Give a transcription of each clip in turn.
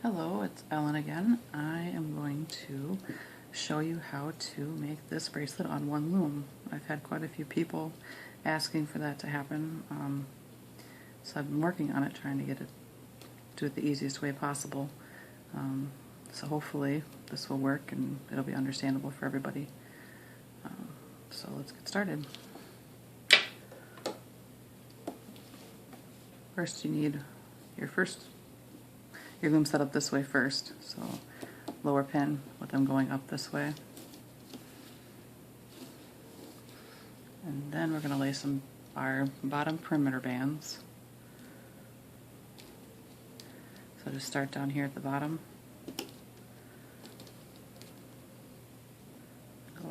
Hello, it's Ellen again. I am going to show you how to make this bracelet on ONELOOM. I've had quite a few people asking for that to happen, so I've been working on it, trying to do it the easiest way possible. So hopefully this will work and it'll be understandable for everybody. So let's get started. First you need your loom set up this way first, so lower pin with them going up this way. And then we're going to lay our bottom perimeter bands. So just start down here at the bottom, go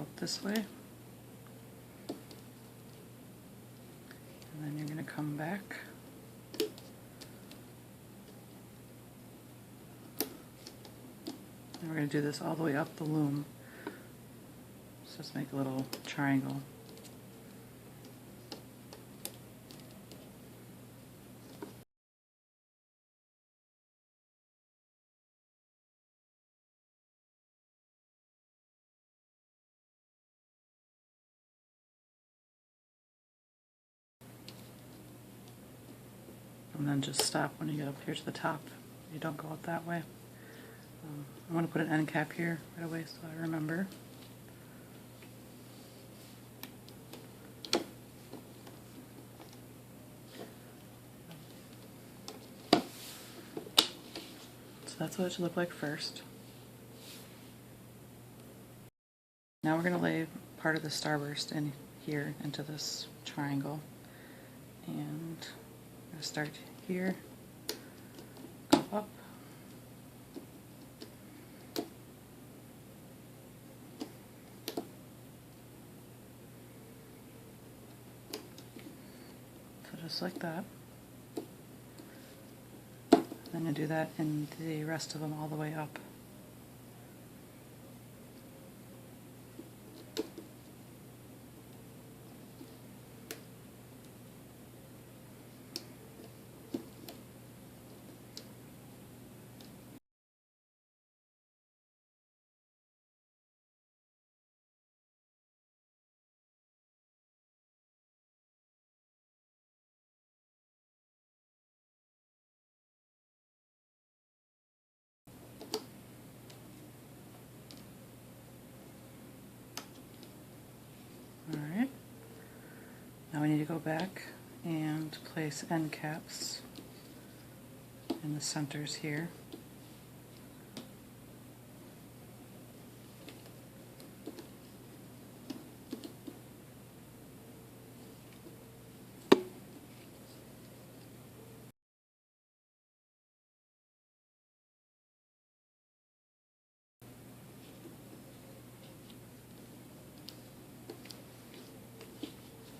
up this way, and then you're going to come back. And we're going to do this all the way up the loom. So just make a little triangle. And then just stop when you get up here to the top. You don't go up that way. I want to put an end cap here right away so I remember. So that's what it should look like first. Now we're going to lay part of the starburst in here into this triangle. And I'm going to start here, go up, so just like that. Then you do that in the rest of them all the way up. Alright, now we need to go back and place end caps in the centers here.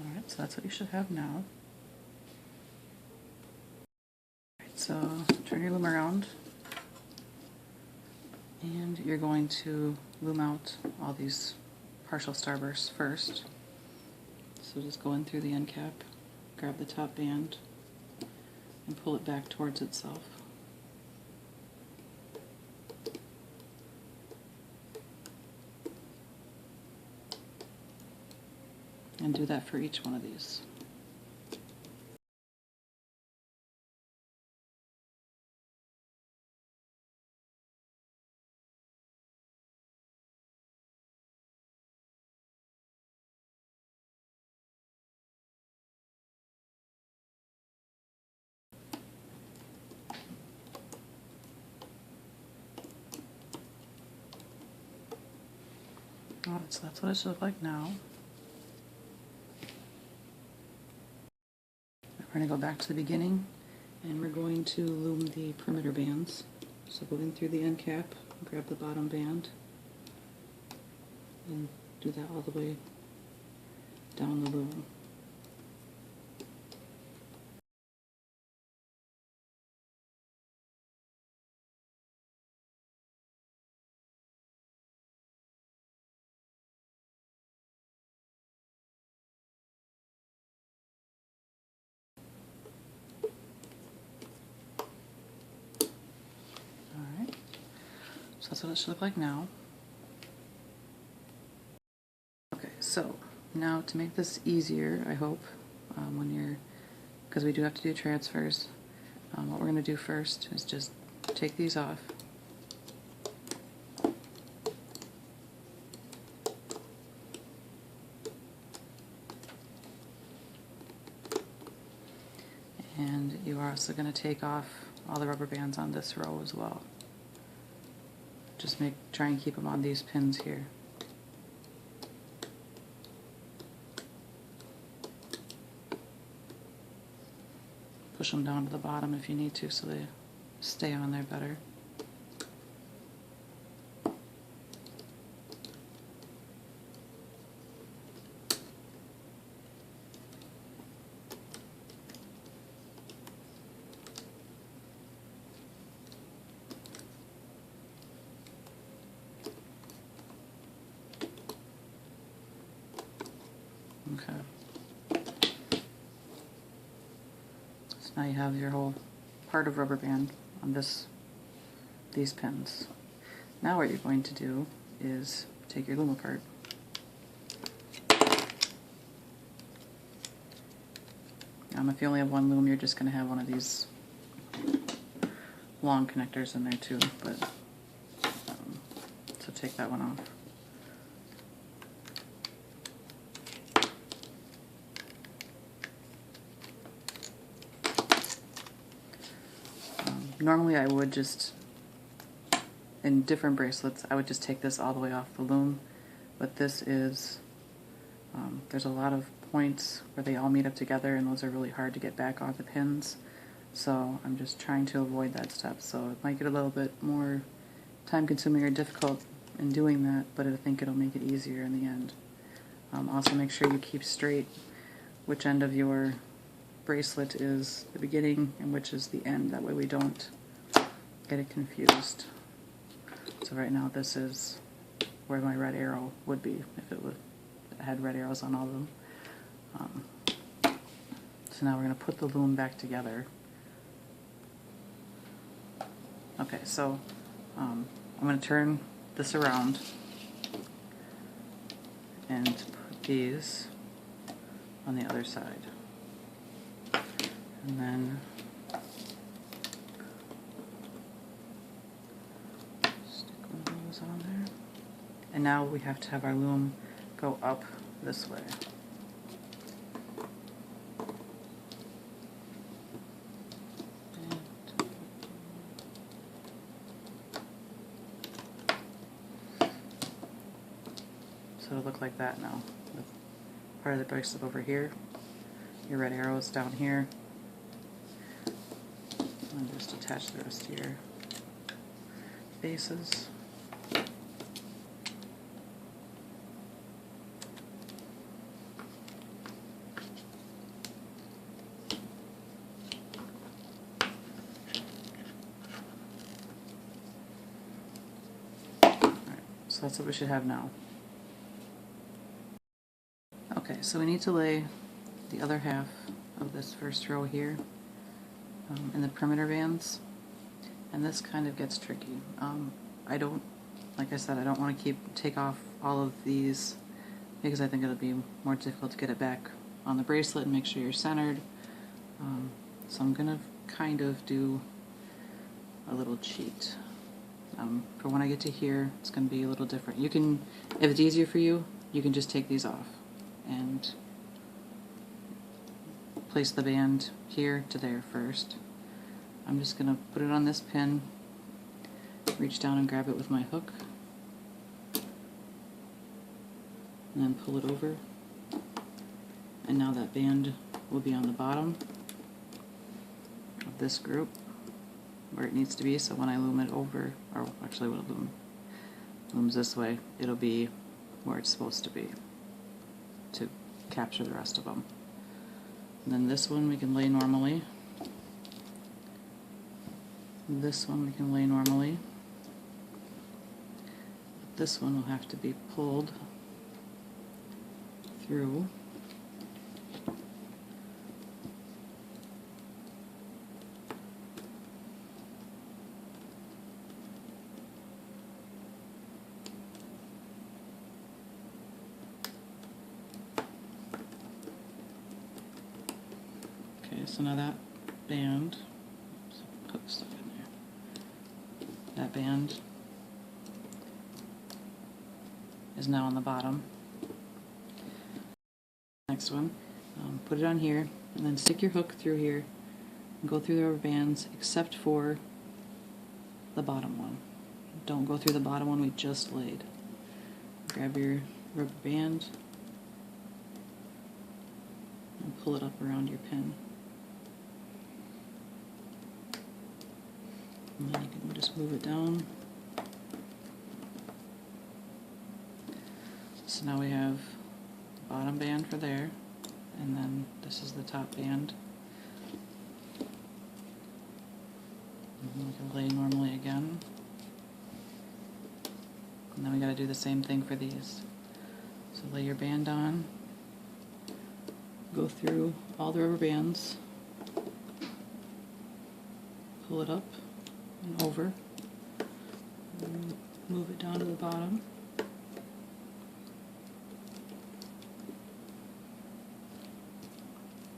Alright, so that's what you should have now. Alright, so turn your loom around and you're going to loom out all these partial starbursts first. So just go in through the end cap, grab the top band, and pull it back towards itself. And do that for each one of these. Alright, so that's what it should look like now. We're going to go back to the beginning and we're going to loom the perimeter bands. So go in through the end cap, grab the bottom band, and do that all the way down the loom. Alright. So that's what it should look like now. Okay, so now to make this easier, I hope, because we do have to do transfers, what we're going to do first is just take these off. And you are also going to take off all the rubber bands on this row as well. Just try and keep them on these pins here. Push them down to the bottom if you need to so they stay on there better. Okay. So now you have your whole part of rubber band on these pins. Now what you're going to do is take your loom apart. If you only have one loom, you're just going to have one of these long connectors in there too, but so take that one off. Normally I would just, in different bracelets, I would just take this all the way off the loom, but this is, there's a lot of points where they all meet up together and those are really hard to get back on the pins, so I'm just trying to avoid that step. So it might get a little bit more time consuming or difficult in doing that, but I think it'll make it easier in the end. Also make sure you keep straight which end of your bracelet is the beginning and which is the end, that way we don't get it confused. So right now this is where my red arrow would be if it had red arrows on all of them. So now we're going to put the loom back together. Okay, so I'm going to turn this around and put these on the other side. And then stick one of those on there. And now we have to have our loom go up this way. So it'll look like that now. With part of the bracelet over here, your red arrows down here. And just attach the rest of your bases. Alright, so that's what we should have now. Okay, so we need to lay the other half of this first row here in the perimeter bands, and this kind of gets tricky. Like I said, I don't want to take off all of these because I think it'll be more difficult to get it back on the bracelet and make sure you're centered. So I'm gonna kind of do a little cheat. For when I get to here, it's gonna be a little different. You can, if it's easier for you, you can just take these off and place the band here to there first. I'm just going to put it on this pin, reach down and grab it with my hook, and then pull it over. And now that band will be on the bottom of this group where it needs to be, so when I loom it over, or actually when it looms this way, it'll be where it's supposed to be to capture the rest of them. And then this one we can lay normally. This one we can lay normally. This one will have to be pulled through. Okay, so now that band, put stuff in there. That band is now on the bottom. Next one, put it on here, and then stick your hook through here and go through the rubber bands except for the bottom one. Don't go through the bottom one we just laid. Grab your rubber band and pull it up around your pin. And then you can just move it down. So now we have the bottom band for there, and then this is the top band. And we can lay normally again. And then we got to do the same thing for these. So lay your band on, go through all the rubber bands, pull it up and over, and move it down to the bottom.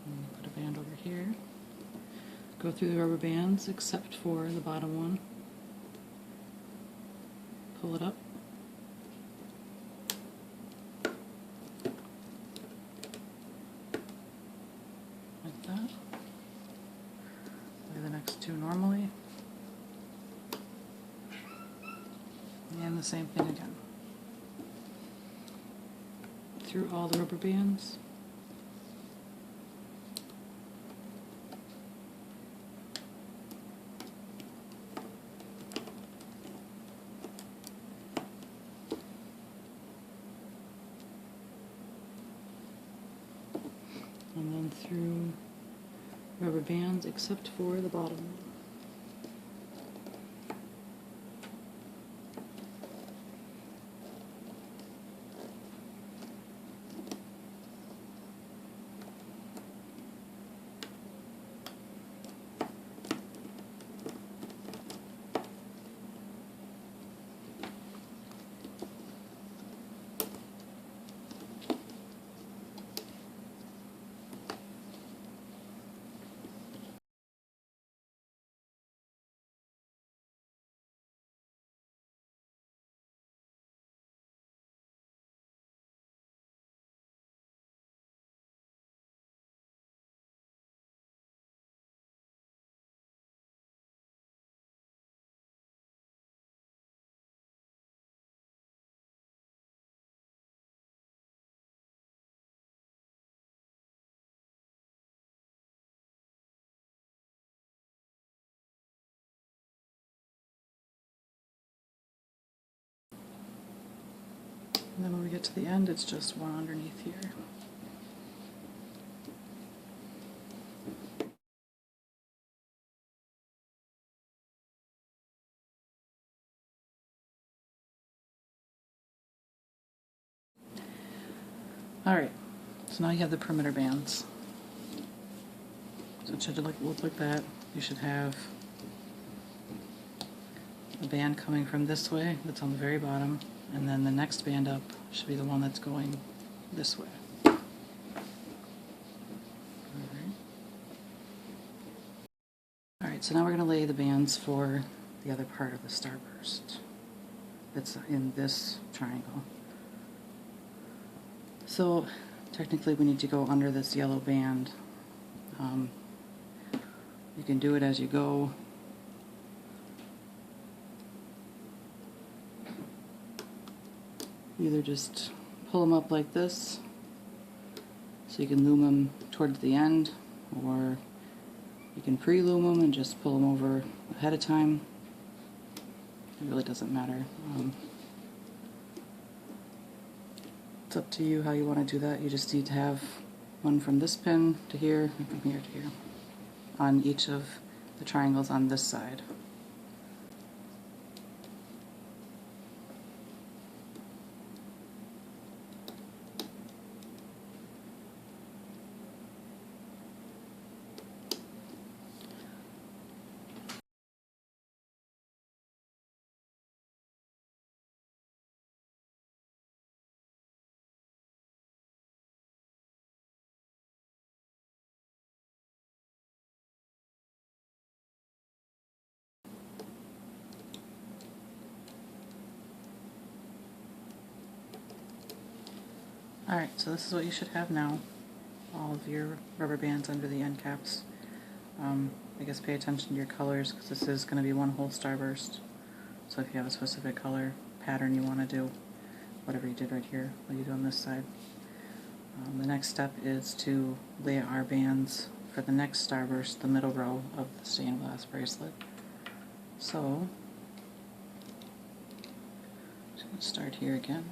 And put a band over here. Go through the rubber bands except for the bottom one. Pull it up. Like that. Lay the next two normally. And the same thing again. Through all the rubber bands. And then through rubber bands except for the bottom one. And then when we get to the end, it's just one underneath here. Alright, so now you have the perimeter bands. So it should look like that. You should have a band coming from this way, that's on the very bottom, and then the next band up should be the one that's going this way. Alright, so now we're going to lay the bands for the other part of the starburst that's in this triangle. So technically we need to go under this yellow band. You can do it as you go. Either just pull them up like this so you can loom them towards the end, or you can pre-loom them and just pull them over ahead of time. It really doesn't matter. It's up to you how you want to do that. You just need to have one from this pin to here and from here to here on each of the triangles on this side. Alright, so this is what you should have now. All of your rubber bands under the end caps. I guess pay attention to your colors because this is going to be one whole starburst. So if you have a specific color pattern you want to do, whatever you did right here, what you do on this side. The next step is to lay our bands for the next starburst, the middle row of the stained glass bracelet. So, just going to start here again.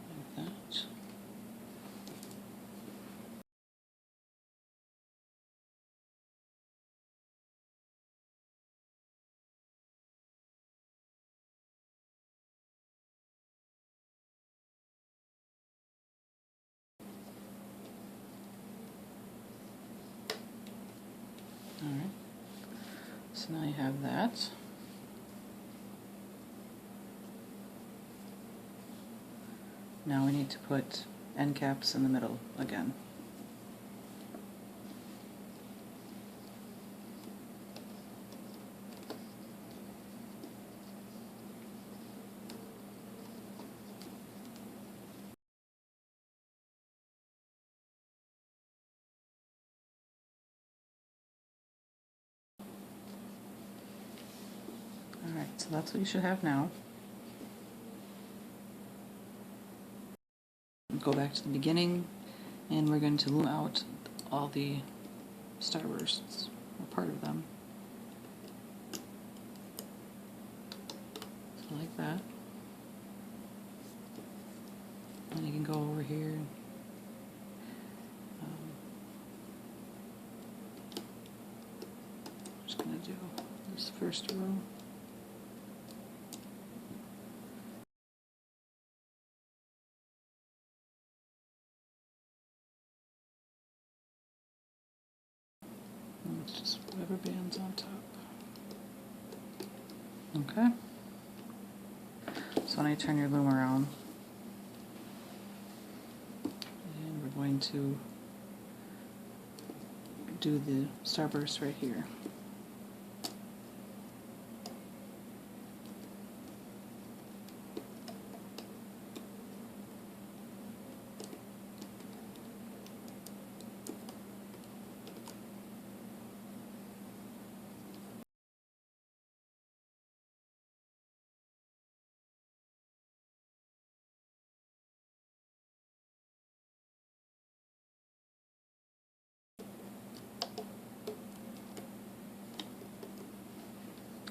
Like that. Alright, so now you have that. Now we need to put end caps in the middle again. Alright, so that's what you should have now. Go back to the beginning, and we're going to loom out all the starbursts, or part of them. So like that. And you can go over here. I'm just going to do this first row. And it's just rubber bands on top. Okay. So when I turn your loom around, and we're going to do the starburst right here.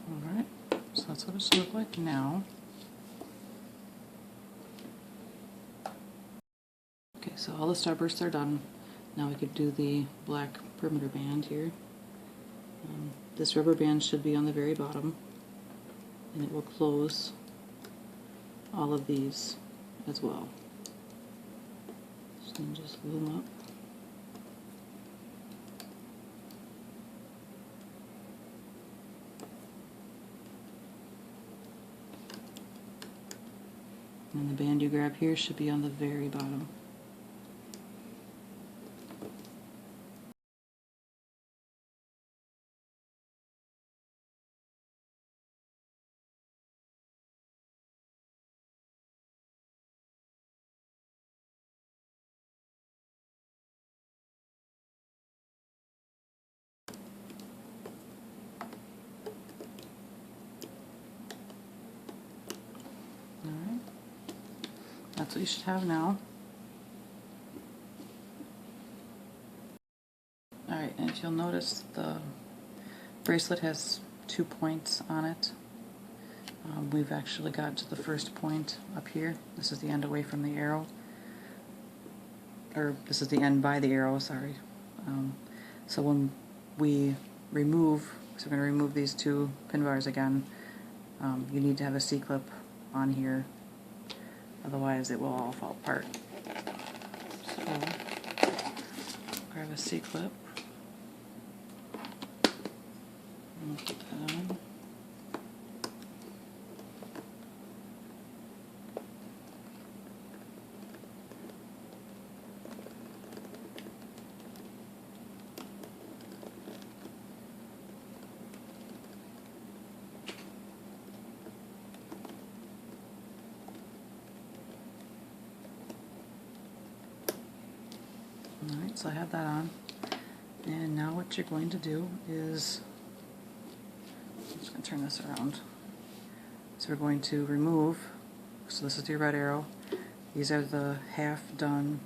Alright, so that's what it should look like now. Okay, so all the starbursts are done. Now we could do the black perimeter band here. This rubber band should be on the very bottom, and it will close all of these as well. So then just loom up. And the band you grab here should be on the very bottom. Alright, that's what you should have now. Alright, and if you'll notice, the bracelet has 2 points on it. We've actually got to the first point up here. This is the end away from the arrow. Or this is the end by the arrow, sorry. So when we remove, so we're going to remove these 2 pin bars again, you need to have a C-clip on here, otherwise it will all fall apart. So grab a C-clip and put that on. Alright, so I have that on. And now what you're going to do is, I'm just going to turn this around. So we're going to remove, so this is your red arrow. These are the half done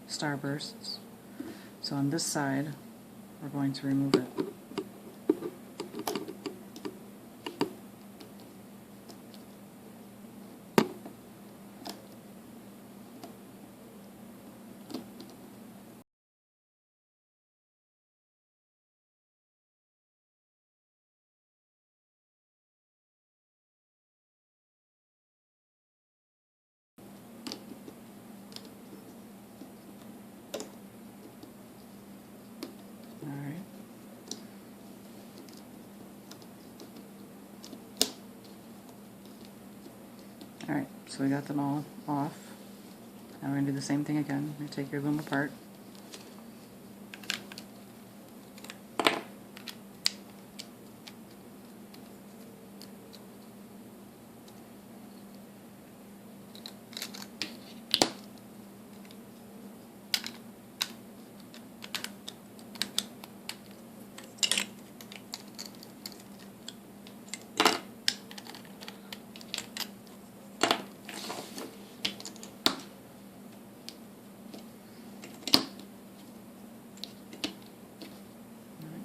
starbursts. So on this side, we're going to remove it. Alright. Alright, so we got them all off. Now we're going to do the same thing again. You're going to take your loom apart.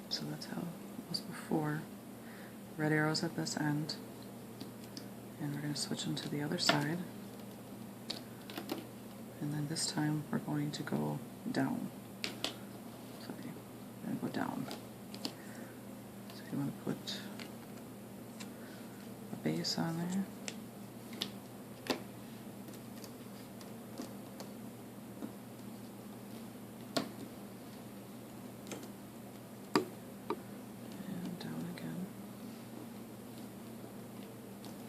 So that's how it was before. Red arrows at this end. And we're going to switch them to the other side. And then this time we're going to go down. Sorry, we're going to go down. So you want to put a base on there.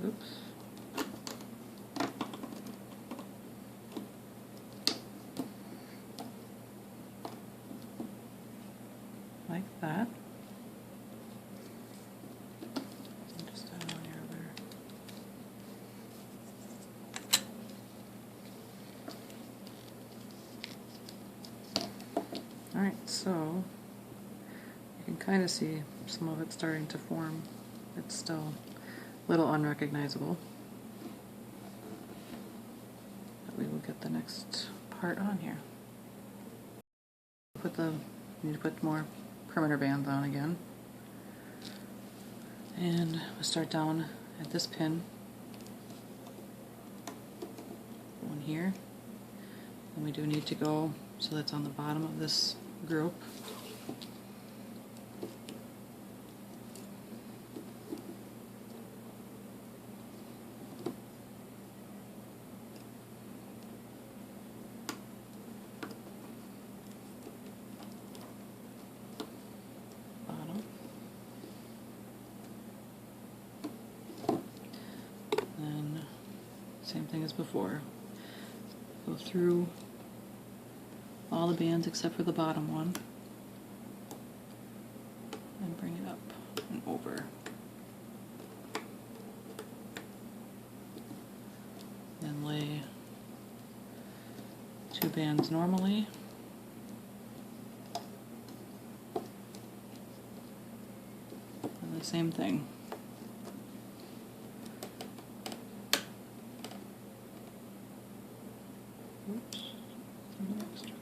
Oops. Like that. And just down on your other. Alright, so you can kind of see some of it starting to form. It's still a little unrecognizable. But we will get the next part on here. You need to put more perimeter bands on again. And we'll start down at this pin. One here. And we do need to go so that's on the bottom of this group. Same thing as before. Go through all the bands except for the bottom one and bring it up and over. Then lay 2 bands normally. And the same thing. Oops, a little extra there.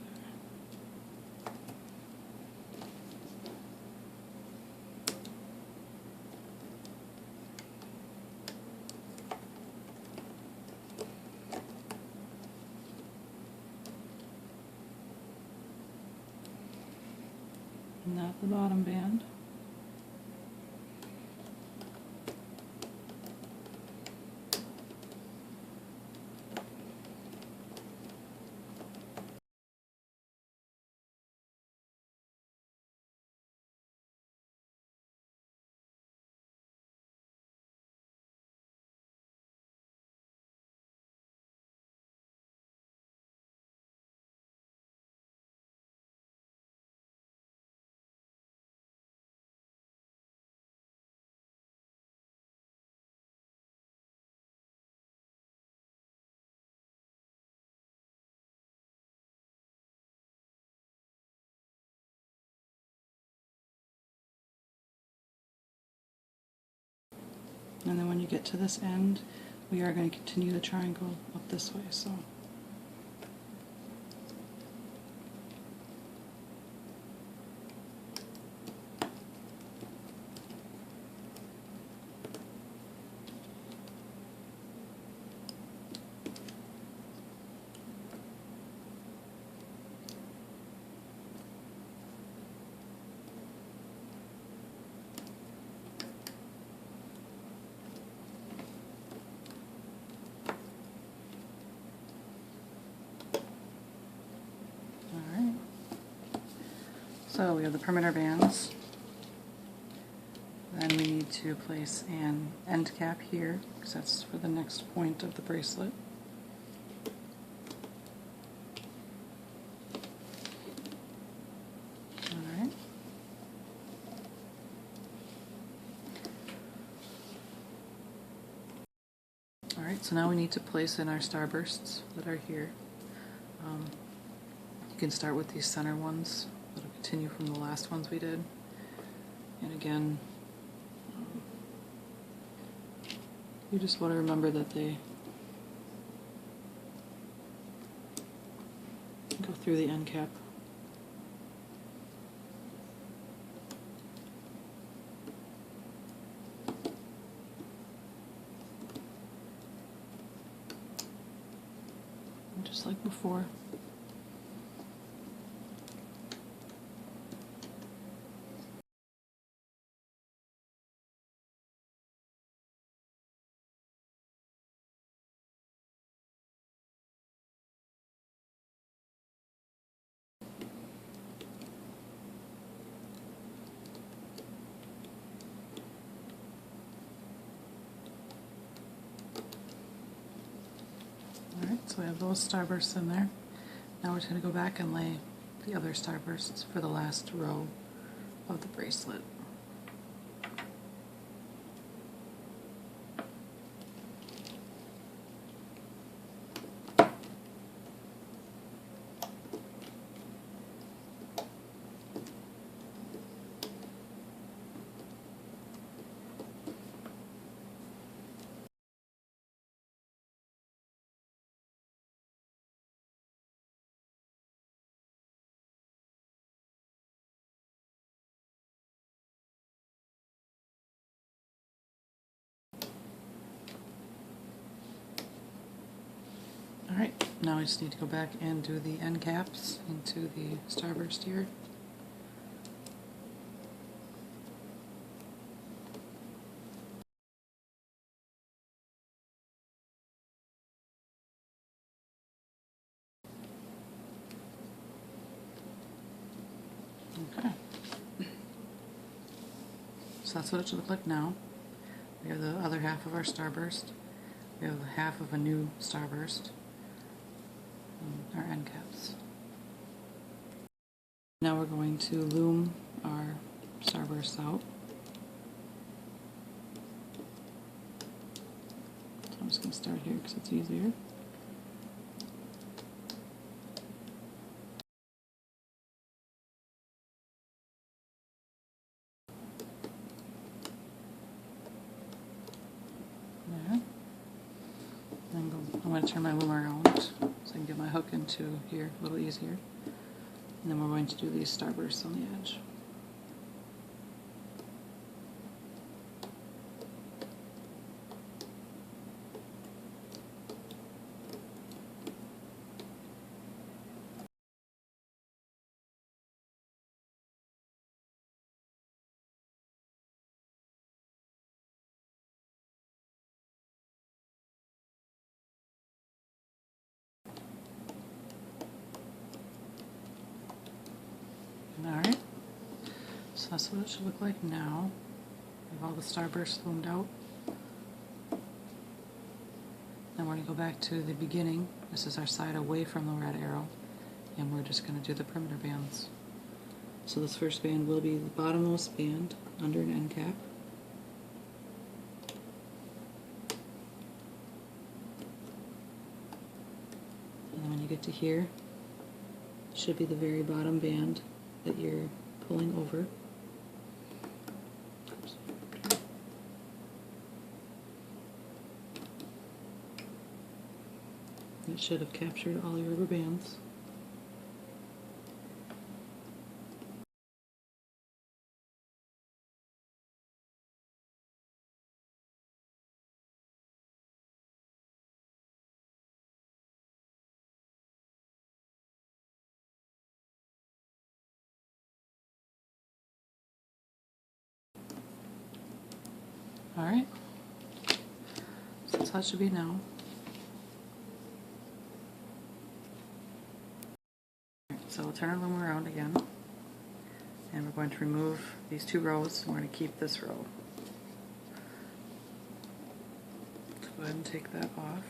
Not the bottom band. And then when you get to this end, we are going to continue the triangle up this way. So. So we have the perimeter bands. Then we need to place an end cap here, because that's for the next point of the bracelet. Alright. Alright, so now we need to place in our starbursts that are here. You can start with these center ones. That'll continue from the last ones we did. And again, you just want to remember that they go through the end cap. Just like before. Alright, so we have those starbursts in there. Now we're just going to go back and lay the other starbursts for the last row of the bracelet. Alright, now I just need to go back and do the end caps into the starburst here. Okay. So that's what it should look like now. We have the other half of our starburst. We have half of a new starburst. Our end caps. Now we're going to loom our starbursts out. So I'm just going to start here because it's easier. There. I'm going to turn my loom around so I can get my hook into here a little easier. And then we're going to do these starbursts on the edge. Alright, so that's what it should look like now. We have all the starbursts loomed out. Then we're going to go back to the beginning. This is our side away from the red arrow, and we're just going to do the perimeter bands. So this first band will be the bottommost band under an end cap. And then when you get to here, it should be the very bottom band that you're pulling over. It should have captured all your rubber bands. Alright, so that's how it should be now. So we'll turn our loom around again, and we're going to remove these two rows. We're going to keep this row. So go ahead and take that off.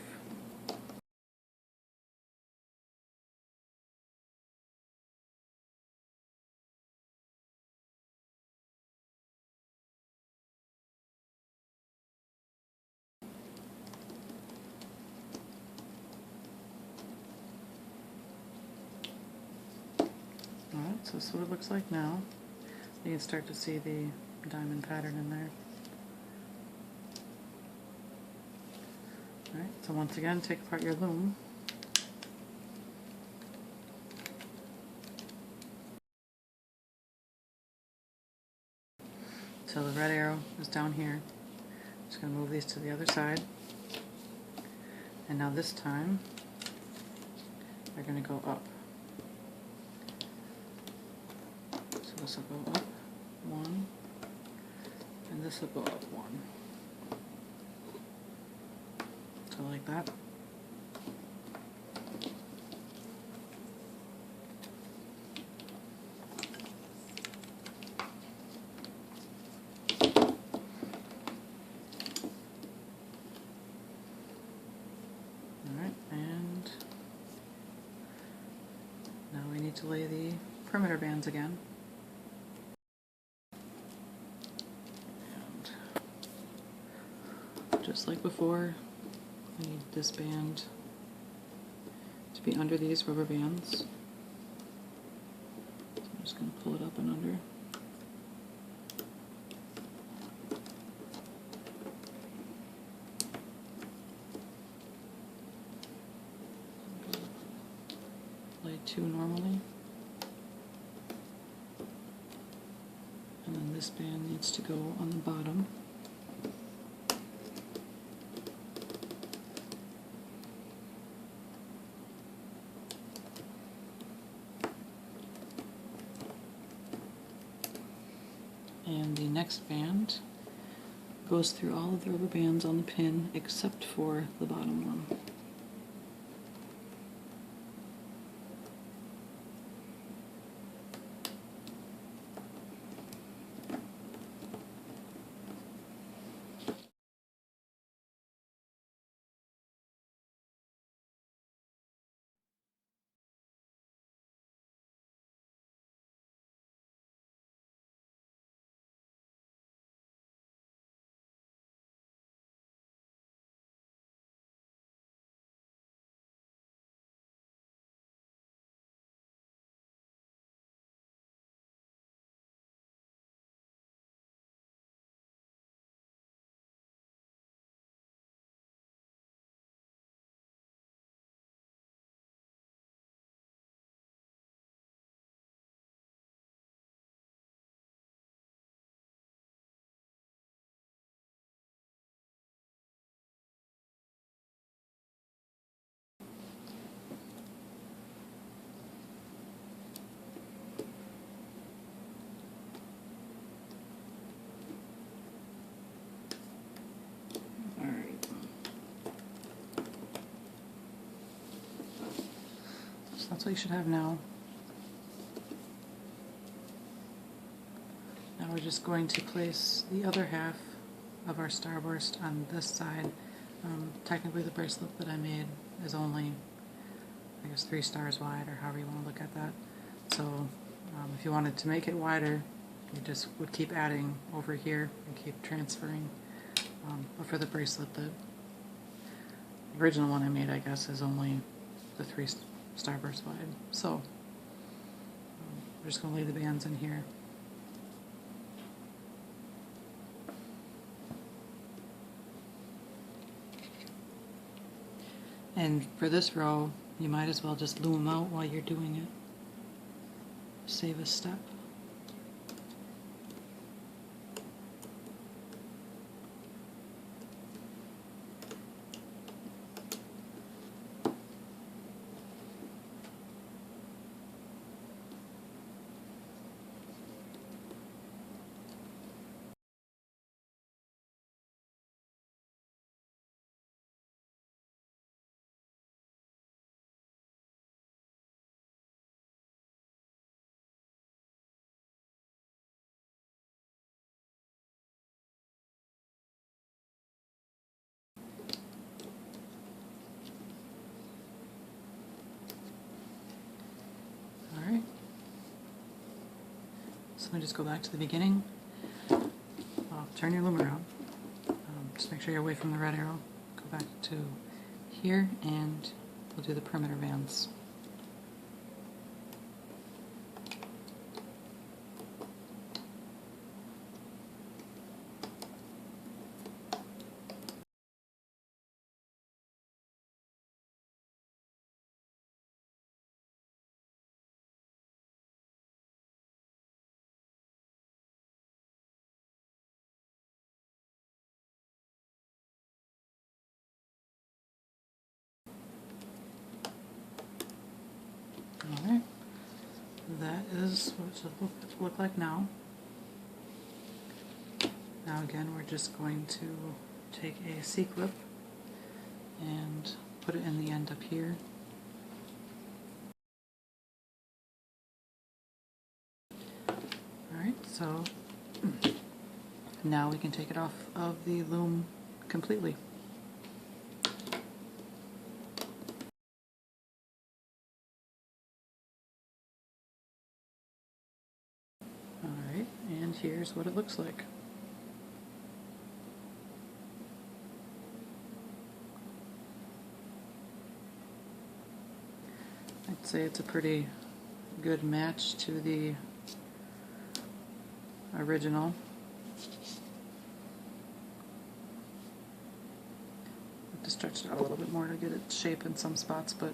Alright, so this is what it looks like now. You can start to see the diamond pattern in there. Alright, so once again, take apart your loom. So the red arrow is down here. Just going to move these to the other side. And now this time, they're going to go up. So this will go up 1, and this will go up 1. So like that. Alright, and now we need to lay the perimeter bands again. And just like before, I need this band to be under these rubber bands. So I'm just going to pull it up and under. Lay 2 normally. And then this band needs to go on the bottom. And the next band goes through all of the rubber bands on the pin except for the bottom one. So that's what you should have now. Now we're just going to place the other half of our starburst on this side. Technically the bracelet that I made is only, I guess, 3 stars wide, or however you want to look at that. So if you wanted to make it wider, you just would keep adding over here and keep transferring. But for the bracelet, the original one I made, I guess, is only the 3 starburst wide. So we're just going to lay the bands in here. And for this row, you might as well just loom out while you're doing it. Save a step. Alright, so we just go back to the beginning. Turn your loom around. Just make sure you're away from the red arrow. Go back to here and we'll do the perimeter bands. Alright, that is what it should look like now. Now again, we're just going to take a C-clip and put it in the end up here. Alright, so now we can take it off of the loom completely. Alright, and here's what it looks like. I'd say it's a pretty good match to the original. I have to stretch it out a little bit more to get it shape in some spots, but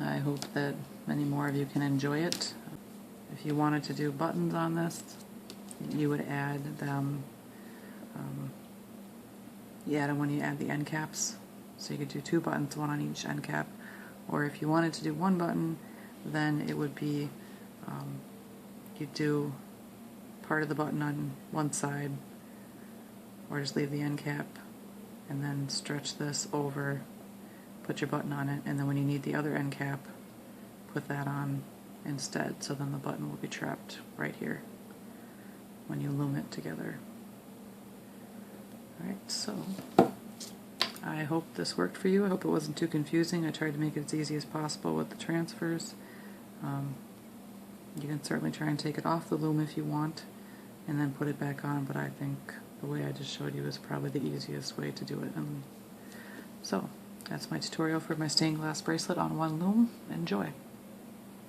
I hope that many more of you can enjoy it. If you wanted to do buttons on this, you would add them. You add them when you add the end caps. So you could do 2 buttons, 1 on each end cap. Or if you wanted to do 1 button, then it would be you'd do part of the button on one side, or just leave the end cap, and then stretch this over, put your button on it, and then when you need the other end cap, put that on instead, so then the button will be trapped right here when you loom it together. Alright, so I hope this worked for you. I hope it wasn't too confusing. I tried to make it as easy as possible with the transfers. You can certainly try and take it off the loom if you want and then put it back on, but I think the way I just showed you is probably the easiest way to do it. So that's my tutorial for my stained glass bracelet on ONELOOM. Enjoy!